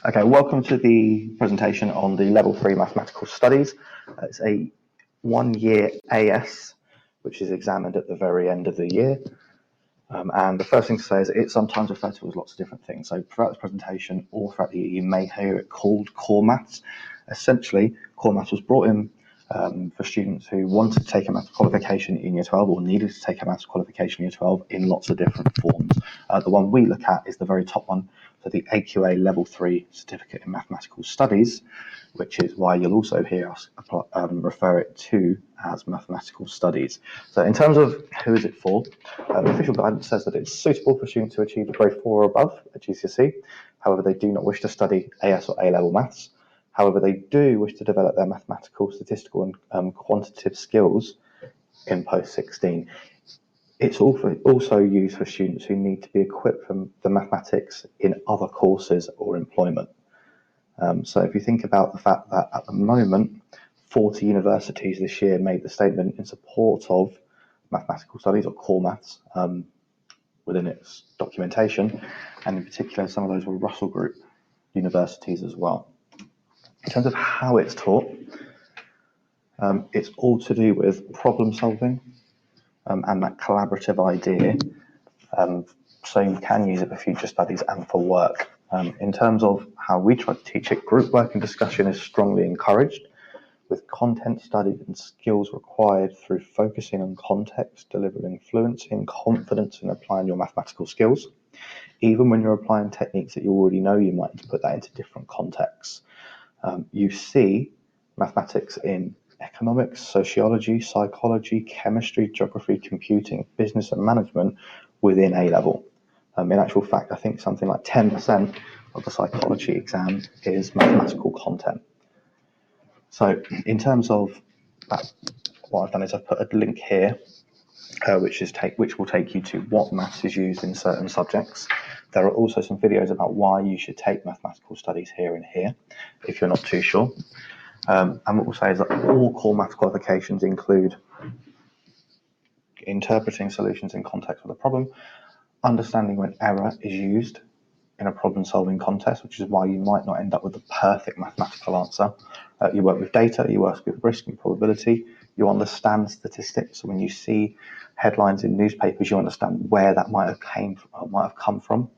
Okay, welcome to the presentation on the Level 3 Mathematical Studies. It's a one-year AS, which is examined at the very end of the year. And the first thing to say is it's sometimes referred to as lots of different things. So throughout this presentation, or throughout the year, you may hear it called core maths. Essentially, core maths was brought in for students who wanted to take a maths qualification in year 12 or needed to take a maths qualification in year 12 in lots of different forms. The one we look at is the very top one, so the AQA Level 3 Certificate in Mathematical Studies, which is why you'll also hear us refer it to as mathematical studies. So in terms of who is it for, official guidance says that it's suitable for students to achieve a grade 4 or above at GCSE. However, they do not wish to study AS or A-level maths. However, they do wish to develop their mathematical, statistical and quantitative skills in post-16. It's also used for students who need to be equipped for the mathematics in other courses or employment. So if you think about the fact that at the moment, 40 universities this year made the statement in support of mathematical studies or core maths within its documentation, and in particular some of those were Russell Group universities as well. In terms of how it's taught, it's all to do with problem solving and that collaborative idea. So you can use it for future studies and for work. In terms of how we try to teach it, group work and discussion is strongly encouraged, with content studied and skills required through focusing on context, delivering fluency and confidence in applying your mathematical skills. Even when you're applying techniques that you already know, you might need to put that into different contexts. You see mathematics in economics, sociology, psychology, chemistry, geography, computing, business and management within A-level. In actual fact, I think something like 10% of the psychology exam is mathematical content. So in terms of that, what I've done is I've put a link here, which will take you to what maths is used in certain subjects. There are also some videos about why you should take mathematical studies here and here, if you're not too sure. And what we'll say is that all core maths qualifications include interpreting solutions in context of the problem, understanding when error is used in a problem-solving context, which is why you might not end up with the perfect mathematical answer. You work with data, you work with risk and probability, you understand statistics. So when you see headlines in newspapers, you understand where that might have come from.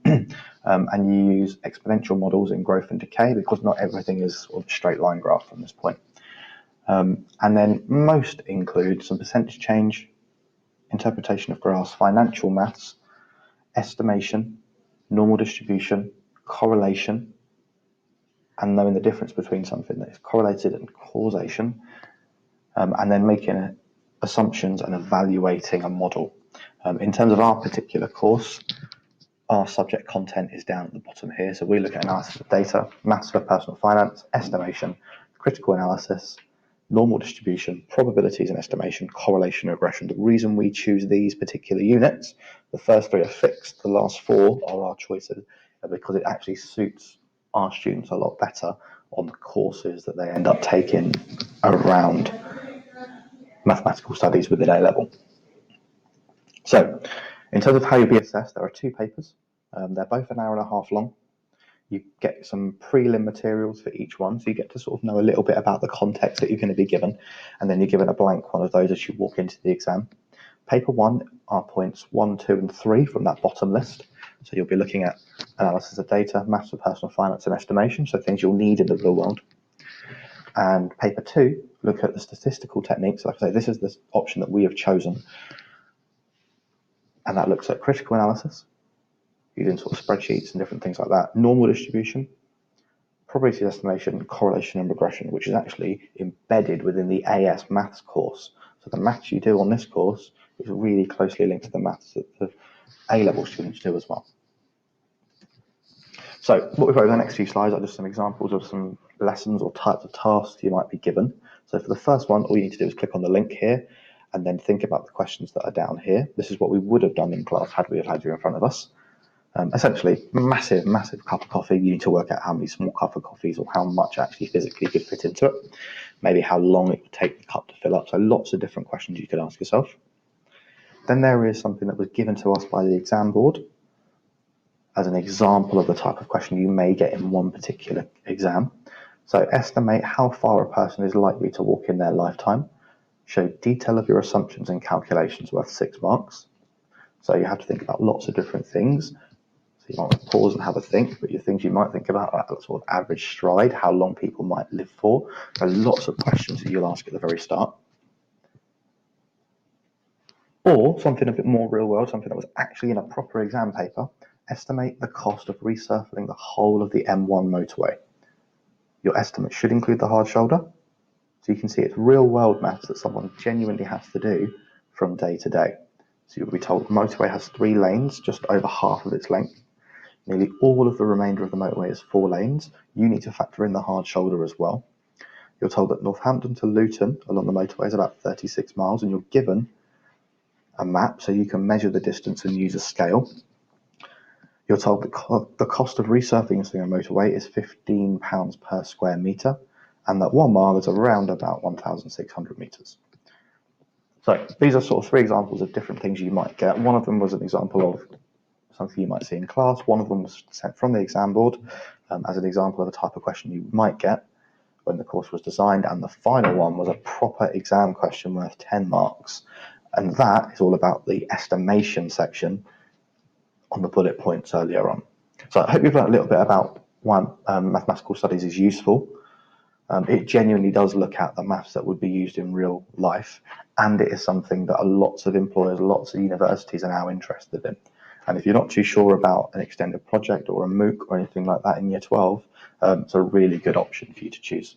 And you use exponential models in growth and decay, because not everything is sort of a straight line graph from this point. And then most include some percentage change, interpretation of graphs, financial maths, estimation, normal distribution, correlation, and knowing the difference between something that is correlated and causation, and then making assumptions and evaluating a model. In terms of our particular course, our subject content is down at the bottom here. So we look at analysis of data, maths for personal finance, estimation, critical analysis, normal distribution, probabilities and estimation, correlation and regression. The reason we choose these particular units, the first three are fixed, the last four are our choices, because it actually suits our students a lot better on the courses that they end up taking around mathematical studies within A-level. So in terms of how you'll be assessed, there are two papers. They're both an hour and a half long. You get some prelim materials for each one, so you get to sort of know a little bit about the context that you're going to be given, and then you're given a blank one of those as you walk into the exam. Paper 1 are points 1, 2 and 3 from that bottom list. So you'll be looking at analysis of data, maths for personal finance and estimation, so things you'll need in the real world. And paper 2, look at the statistical techniques. Like I say, this is the option that we have chosen, and that looks at critical analysis, using sort of spreadsheets and different things like that, normal distribution, probability estimation, correlation and regression, which is actually embedded within the AS maths course. So the maths you do on this course is really closely linked to the maths that the A-level students do as well. So what we've got in the next few slides are just some examples of some lessons or types of tasks you might be given. So for the first one, all you need to do is click on the link here and then think about the questions that are down here. This is what we would have done in class had we have had you in front of us. Essentially, massive cup of coffee. You need to work out how many small cup of coffees or how much actually physically could fit into it. Maybe how long it would take the cup to fill up. So lots of different questions you could ask yourself. Then there is something that was given to us by the exam board. as an example of the type of question you may get in one particular exam. So estimate how far a person is likely to walk in their lifetime. Show detail of your assumptions and calculations worth 6 marks. So you have to think about lots of different things. So you might pause and have a think, but your things you might think about are sort of average stride, how long people might live for. There are lots of questions that you'll ask at the very start. Or something a bit more real world, something that was actually in a proper exam paper. Estimate the cost of recircling the whole of the M1 motorway. Your estimate should include the hard shoulder. So you can see it's real world maths that someone genuinely has to do from day to day. So you'll be told the motorway has 3 lanes, just over half of its length. Nearly all of the remainder of the motorway is 4 lanes. You need to factor in the hard shoulder as well. You're told that Northampton to Luton along the motorway is about 36 miles, and you're given a map so you can measure the distance and use a scale. You're told that the cost of resurfacing a motorway is £15 per square metre, and that 1 mile is around about 1,600 metres. So these are sort of 3 examples of different things you might get. One of them was an example of something you might see in class. One of them was sent from the exam board as an example of a type of question you might get when the course was designed. And the final one was a proper exam question worth 10 marks. And that is all about the estimation section on the bullet points earlier on. So I hope you've learned a little bit about why mathematical studies is useful. It genuinely does look at the maths that would be used in real life, and it is something that lots of employers, lots of universities are now interested in. And if you're not too sure about an extended project or a MOOC or anything like that in year 12, it's a really good option for you to choose.